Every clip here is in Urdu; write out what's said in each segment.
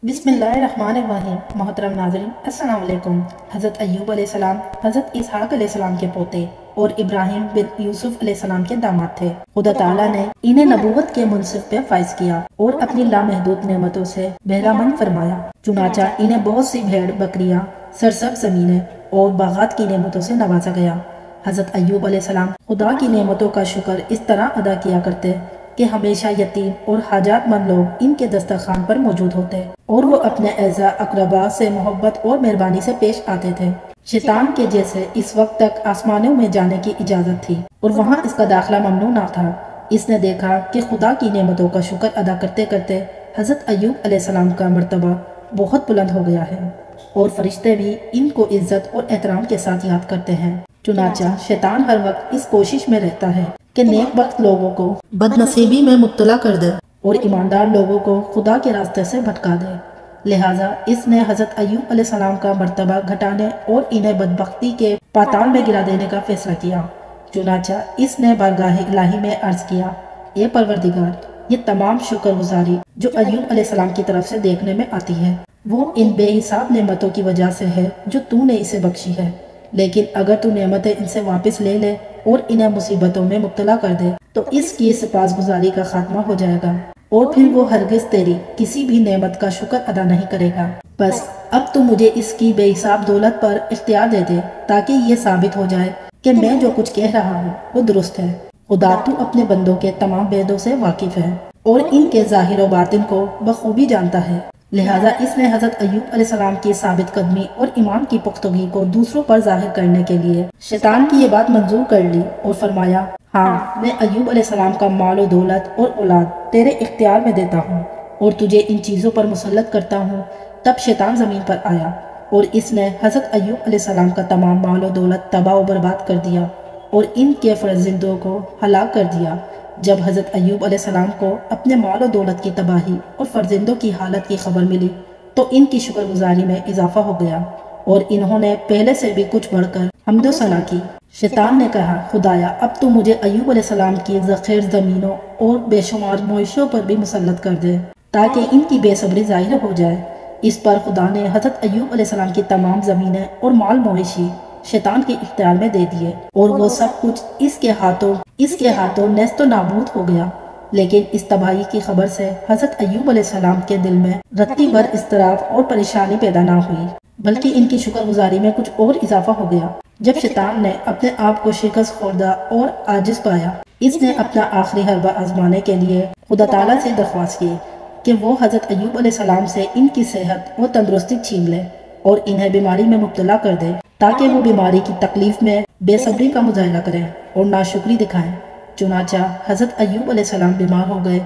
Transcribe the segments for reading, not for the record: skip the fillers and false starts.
بسم اللہ الرحمن الرحیم۔ محترم ناظرین السلام علیکم۔ حضرت ایوب علیہ السلام حضرت اسحاق علیہ السلام کے پوتے اور ابراہیم بن یوسف علیہ السلام کے داماد تھے۔ خدا تعالیٰ نے انہیں نبوت کے منصب پہ فائز کیا اور اپنی لامحدود نعمتوں سے بہرامند فرمایا۔ چنانچہ انہیں بہت سی بھیڑ بکریاں، سرسبز زمینیں اور باغات کی نعمتوں سے نوازا گیا۔ حضرت ایوب علیہ السلام خدا کی نعمتوں کا شکر اس طرح ادا کیا کرتے کہ ہمیشہ یتیم اور حاجات مند لوگ ان کے دسترخوان پر موجود ہوتے اور وہ اپنے اعزا اقربا سے محبت اور مہربانی سے پیش آتے تھے۔ شیطان کے جیسے اس وقت تک آسمانوں میں جانے کی اجازت تھی اور وہاں اس کا داخلہ ممنوع نہ تھا۔ اس نے دیکھا کہ خدا کی نعمتوں کا شکر ادا کرتے کرتے حضرت ایوب علیہ السلام کا مرتبہ بہت بلند ہو گیا ہے اور فرشتے بھی ان کو عزت اور احترام کے ساتھ یاد کرتے ہیں۔ چنانچہ شیطان ہر وقت اس کوشش میں رہتا ہے کہ نیک بخت لوگوں کو بد نصیبی میں مبتلا کر دے اور ایماندار لوگوں کو خدا کے راستے سے بھٹکا دے۔ لہٰذا اس نے حضرت ایوب علیہ السلام کا مرتبہ گھٹانے اور انہیں بدبختی کے پاتال میں گرا دینے کا فیصلہ کیا۔ چنانچہ اس نے بارگاہ الہی میں عرض کیا، اے پروردگار، یہ تمام شکر گزاری جو ایوب علیہ السلام کی طرف سے دیکھنے میں آتی ہے وہ ان بے حساب نعمتوں کی وجہ سے ہے جو تو نے اسے بخشی ہے، لیکن اگر تو نعمتیں ان سے واپس لے لے اور انہیں مصیبتوں میں مبتلا کر دے تو اس کی سپاس گزاری کا خاتمہ ہو جائے گا اور پھر وہ ہرگز تیری کسی بھی نعمت کا شکر ادا نہیں کرے گا۔ بس اب تو مجھے اس کی بے حساب دولت پر اختیار دے دے تاکہ یہ ثابت ہو جائے کہ میں جو کچھ کہہ رہا ہوں وہ درست ہے۔ خدا تو اپنے بندوں کے تمام بیدوں سے واقف ہے اور ان کے ظاہر و باطن کو بخوبی جانتا ہے۔ لہٰذا اس نے حضرت ایوب علیہ السلام کی ثابت قدمی اور ایمان کی پختگی کو دوسروں پر ظاہر کرنے کے لیے شیطان کی یہ بات منظور کر لی اور فرمایا، ہاں، میں ایوب علیہ السلام کا مال و دولت اور اولاد تیرے اختیار میں دیتا ہوں اور تجھے ان چیزوں پر مسلط کرتا ہوں۔ تب شیطان زمین پر آیا اور اس نے حضرت ایوب علیہ السلام کا تمام مال و دولت تباہ و برباد کر دیا اور ان کے فرزندوں کو ہلاک کر دیا۔ جب حضرت ایوب علیہ السلام کو اپنے مال و دولت کی تباہی اور فرزندوں کی حالت کی خبر ملی تو ان کی شکر گزاری میں اضافہ ہو گیا اور انہوں نے پہلے سے بھی کچھ بڑھ کر حمد و ثنا کی۔ شیطان نے کہا، خدایا، اب تو مجھے ایوب علیہ السلام کی ذخیر زمینوں اور بے شمار مویشیوں پر بھی مسلط کر دے تاکہ ان کی بے صبری ظاہر ہو جائے۔ اس پر خدا نے حضرت ایوب علیہ السلام کی تمام زمینیں اور مال مویشی شیطان کے اختیار میں دے دیے اور وہ سب کچھ اس کے ہاتھوں نیست و نابود ہو گیا۔ لیکن اس تباہی کی خبر سے حضرت ایوب علیہ السلام کے دل میں رتی بھر اضطراب اور پریشانی پیدا نہ ہوئی بلکہ ان کی شکر گزاری میں کچھ اور اضافہ ہو گیا۔ جب شیطان نے اپنے آپ کو شکست خوردہ اور عاجز پایا، اس نے اپنا آخری حربہ آزمانے کے لیے خدا تعالیٰ سے درخواست کی کہ وہ حضرت ایوب علیہ السلام سے ان کی صحت و تندرستی چھین لے اور انہیں بیماری میں مبتلا کر دے تاکہ وہ بیماری کی تکلیف میں بے صبری کا مظاہرہ کریں اور ناشکری دکھائیں۔ چنانچہ حضرت ایوب علیہ السلام بیمار ہو گئے،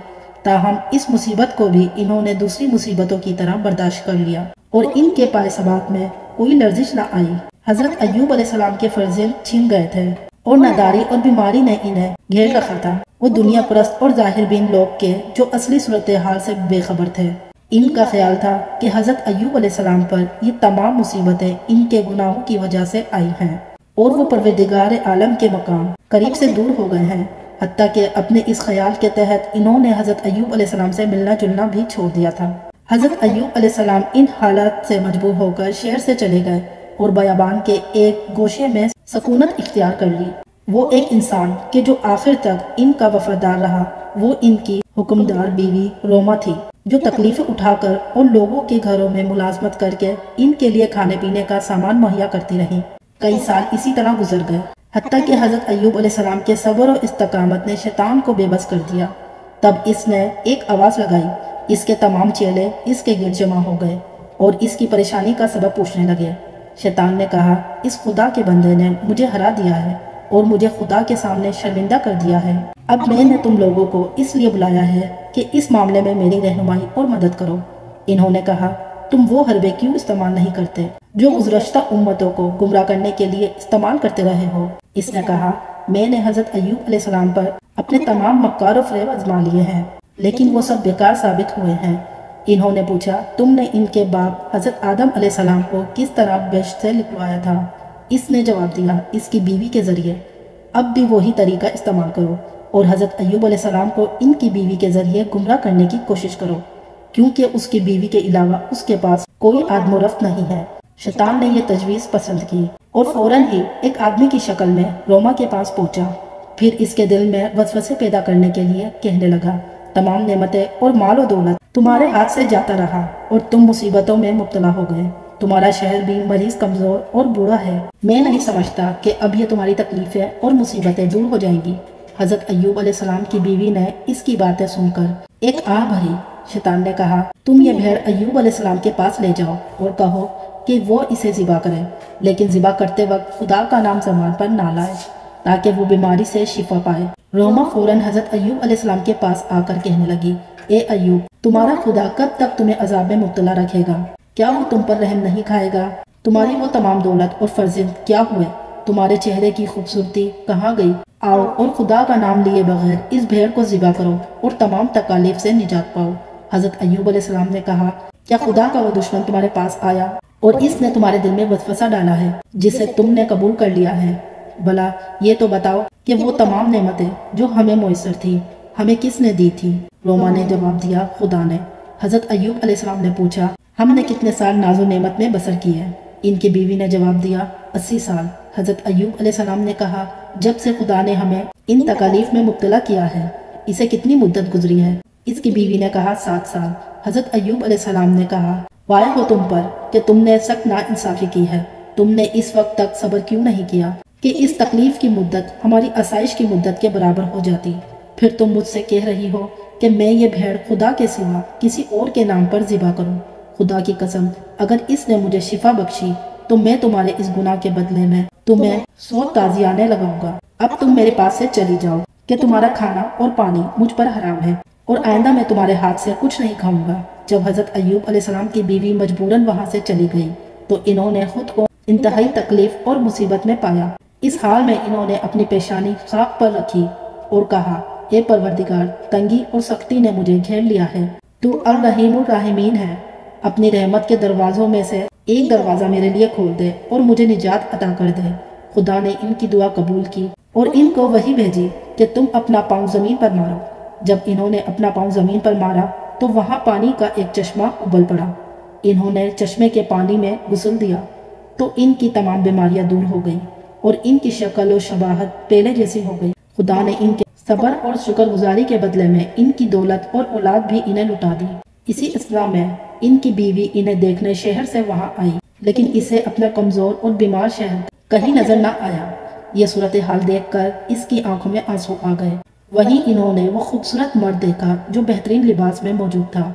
تاہم اس مصیبت کو بھی انہوں نے دوسری مصیبتوں کی طرح برداشت کر لیا اور ان کے پائے ثبات میں کوئی لرزش نہ آئی۔ حضرت ایوب علیہ السلام کے فرزند چھن گئے تھے اور ناداری اور بیماری نے انہیں گھیر رکھا تھا۔ وہ دنیا پرست اور ظاہر بین لوگ کے جو اصلی صورتحال سے بے خبر تھے۔ ان کا خیال تھا کہ حضرت ایوب علیہ السلام پر یہ تمام مصیبتیں ان کے گناہوں کی وجہ سے آئی ہیں اور وہ پروردگار عالم کے مقام قریب سے دور ہو گئے ہیں، حتیٰ کہ اپنے اس خیال کے تحت انہوں نے حضرت ایوب علیہ السلام سے ملنا جلنا بھی چھوڑ دیا تھا۔ حضرت ایوب علیہ السلام ان حالات سے مجبور ہو کر شہر سے چلے گئے اور بیابان کے ایک گوشے میں سکونت اختیار کر لی۔ وہ ایک انسان کہ جو آخر تک ان کا وفادار رہا، وہ ان کی حکمدار بیوی روما تھی جو تکلیفیں اٹھا کر اور لوگوں کے گھروں میں ملازمت کر کے ان کے لیے کھانے پینے کا سامان مہیا کرتی رہی۔ کئی سال اسی طرح گزر گئے، حتیٰ کہ حضرت ایوب علیہ السلام کے صبر و استقامت نے شیطان کو بے بس کر دیا۔ تب اس نے ایک آواز لگائی، اس کے تمام چیلے اس کے گرد جمع ہو گئے اور اس کی پریشانی کا سبب پوچھنے لگے۔ شیطان نے کہا، اس خدا کے بندے نے مجھے ہرا دیا ہے اور مجھے خدا کے سامنے شرمندہ کر دیا ہے۔ اب میں نے تم لوگوں کو اس لیے بلایا ہے کہ اس معاملے میں میری رہنمائی اور مدد کرو۔ انہوں نے کہا، تم وہ حربے کیوں استعمال نہیں کرتے جو گزشتہ امتوں کو گمراہ کرنے کے لیے استعمال کرتے رہے ہو؟ اس نے کہا، میں نے حضرت ایوب علیہ السلام پر اپنے تمام مکار و فریب آزما لیے ہیں لیکن وہ سب بیکار ثابت ہوئے ہیں۔ انہوں نے پوچھا، تم نے ان کے باپ حضرت آدم علیہ السلام کو کس طرح بہشت سے نکلوایا تھا؟ اس نے جواب دیا، اس کی بیوی کے ذریعے۔ اب بھی وہی طریقہ استعمال کرو اور حضرت ایوب علیہ السلام کو ان کی بیوی کے ذریعے گمراہ کرنے کی کوشش کرو، کیونکہ اس کی بیوی کے علاوہ اس کے پاس کوئی آدم و رفت نہیں ہے۔ شیطان نے یہ تجویز پسند کی اور فوراً ہی ایک آدمی کی شکل میں روما کے پاس پہنچا۔ پھر اس کے دل میں وسوسے پیدا کرنے کے لیے کہنے لگا، تمام نعمتیں اور مال و دولت تمہارے ہاتھ سے جاتا رہا اور تم مصیبتوں میں مبتلا ہو گئے۔ تمہارا شہر بھی مریض، کمزور اور بوڑھا ہے۔ میں نہیں سمجھتا کہ اب یہ تمہاری تکلیفیں اور مصیبتیں دور ہو جائیں گی۔ حضرت ایوب علیہ السلام کی بیوی نے اس کی باتیں سن کر ایک آہ بھری۔ شیطان نے کہا، تم یہ بھیڑ ایوب علیہ السلام کے پاس لے جاؤ اور کہو کہ وہ اسے ذبح کرے، لیکن ذبح کرتے وقت خدا کا نام زبان پر نہ لائے تاکہ وہ بیماری سے شفا پائے۔ روما فوراً حضرت ایوب علیہ السلام کے پاس آ کر کہنے لگی، اے ایوب، تمہارا خدا کب تک تمہیں عذاب میں مبتلا رکھے گا؟ کیا وہ تم پر رحم نہیں کھائے گا؟ تمہاری وہ تمام دولت اور فرزند کیا ہوئے؟ تمہارے چہرے کی خوبصورتی کہاں گئی؟ آؤ اور خدا کا نام لیے بغیر اس بھیڑ کو ذبح کرو اور تمام تکالیف سے نجات پاؤ۔ حضرت ایوب علیہ السلام نے کہا، کیا خدا کا وہ دشمن تمہارے پاس آیا اور اس نے تمہارے دل میں وسوسہ ڈالا ہے جسے تم نے قبول کر لیا ہے؟ بھلا یہ تو بتاؤ کہ وہ تمام نعمتیں جو ہمیں میسر تھی ہمیں کس نے دی تھی؟ روما نے جواب دیا، خدا نے۔ حضرت ایوب علیہ السلام نے پوچھا، ہم نے کتنے سال ناز و نعمت میں بسر کی ہے؟ ان کی بیوی نے جواب دیا، 80 سال۔ حضرت ایوب علیہ السلام نے کہا، جب سے خدا نے ہمیں ان تکالیف میں مبتلا کیا ہے اسے کتنی مدت گزری ہے؟ اس کی بیوی نے کہا، 7 سال۔ حضرت ایوب علیہ السلام نے کہا، وائے ہو تم پر کہ تم نے سخت ناانصافی کی ہے۔ تم نے اس وقت تک صبر کیوں نہیں کیا کہ اس تکلیف کی مدت ہماری آسائش کی مدت کے برابر ہو جاتی؟ پھر تم مجھ سے کہہ رہی ہو کہ میں یہ بھیڑ خدا کے سوا کسی اور کے نام پر ذبح کروں۔ خدا کی قسم، اگر اس نے مجھے شفا بخشی تو میں تمہارے اس گناہ کے بدلے میں تمہیں 100 تازیانے لگاؤں گا۔ اب تم میرے پاس سے چلی جاؤ کہ تمہارا کھانا اور پانی مجھ پر حرام ہے اور آئندہ میں تمہارے ہاتھ سے کچھ نہیں کھاؤں گا۔ جب حضرت ایوب علیہ السلام کی بیوی مجبوراً وہاں سے چلی گئی تو انہوں نے خود کو انتہائی تکلیف اور مصیبت میں پایا۔ اس حال میں انہوں نے اپنی پیشانی خاک پر رکھی اور کہا، اے پروردگار، تنگی اور سختی نے مجھے گھیر لیا ہے۔ تو الرحیم الراحمین ہے، اپنی رحمت کے دروازوں میں سے ایک دروازہ میرے لیے کھول دے اور مجھے نجات عطا کر دے۔ خدا نے ان کی دعا قبول کی اور ان کو وحی بھیجی کہ تم اپنا پاؤں زمین پر مارو۔ جب انہوں نے اپنا پاؤں زمین پر مارا تو وہاں پانی کا ایک چشمہ ابل پڑا۔ انہوں نے چشمے کے پانی میں غسل دیا تو ان کی تمام بیماریاں دور ہو گئیں اور ان کی شکل و شباہت پہلے جیسی ہو گئی۔ خدا نے ان کے صبر اور شکر گزاری کے بدلے میں ان کی دولت اور اولاد بھی انہیں لٹا دی۔ اسی اثنا میں ان کی بیوی انہیں دیکھنے شہر سے وہاں آئی، لیکن اسے اپنا کمزور اور بیمار شہر کہیں نظر نہ آیا۔ یہ صورتحال دیکھ کر اس کی آنکھوں میں آنسو آ گئے۔ وہیں انہوں نے وہ خوبصورت مرد دیکھا جو بہترین لباس میں موجود تھا،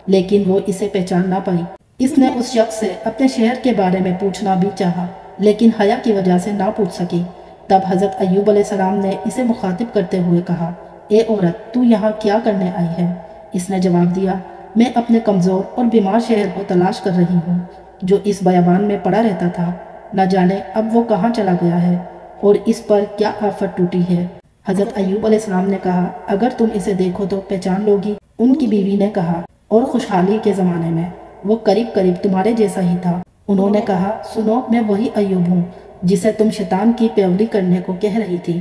لیکن وہ اسے پہچان نہ پائی۔ اس نے اس شخص سے اپنے شہر کے بارے میں پوچھنا بھی چاہا، لیکن حیا کی وجہ سے نہ پوچھ سکی۔ تب حضرت ایوب علیہ السلام نے اسے مخاطب کرتے ہوئے کہا، اے عورت، تو یہاں کیا کرنے آئی ہے؟ اس نے جواب دیا، میں اپنے کمزور اور بیمار شہر کو تلاش کر رہی ہوں جو اس بیابان میں پڑا رہتا تھا۔ نہ جانے اب وہ کہاں چلا گیا ہے اور اس پر کیا آفت ٹوٹی ہے۔ حضرت ایوب علیہ السلام نے کہا، اگر تم اسے دیکھو تو پہچان لوگی۔ ان کی بیوی نے کہا، اور خوشحالی کے زمانے میں وہ قریب قریب تمہارے جیسا ہی تھا۔ انہوں نے کہا، سنو، میں وہی ایوب ہوں جسے تم شیطان کی پیروی کرنے کو کہہ رہی تھی۔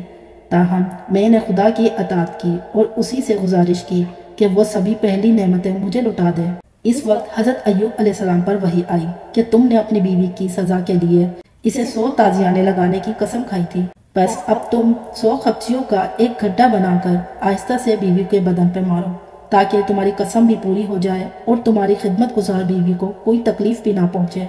تاہم میں نے خدا کی اطاعت کی اور اسی سے گزارش کی کہ وہ سبھی پہلی نعمتیں مجھے لٹا دے۔ اس وقت حضرت ایوب علیہ السلام پر وحی آئی کہ تم نے اپنی بیوی کی سزا کے لیے اسے 100 تازیانے لگانے کی قسم کھائی تھی، بس اب تم 100 خپچیوں کا ایک گھٹا بنا کر آہستہ سے بیوی کے بدن پہ مارو تاکہ تمہاری قسم بھی پوری ہو جائے اور تمہاری خدمت گزار بیوی کو کوئی تکلیف بھی نہ پہنچے،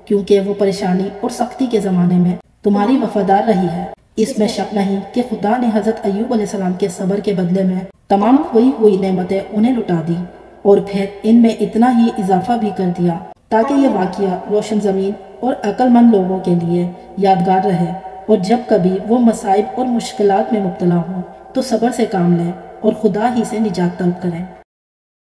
کیونکہ وہ پریشانی اور سختی کے زمانے میں تمہاری وفادار رہی ہے۔ اس میں شک نہیں کہ خدا نے حضرت ایوب علیہ السلام کے صبر کے بدلے میں تمام کھوئی ہوئی نعمتیں انہیں لٹا دی اور پھر ان میں اتنا ہی اضافہ بھی کر دیا تاکہ یہ واقعہ روشن زمین اور عقل مند لوگوں کے لیے یادگار رہے، اور جب کبھی وہ مصائب اور مشکلات میں مبتلا ہوں تو صبر سے کام لیں اور خدا ہی سے نجات طلب کریں۔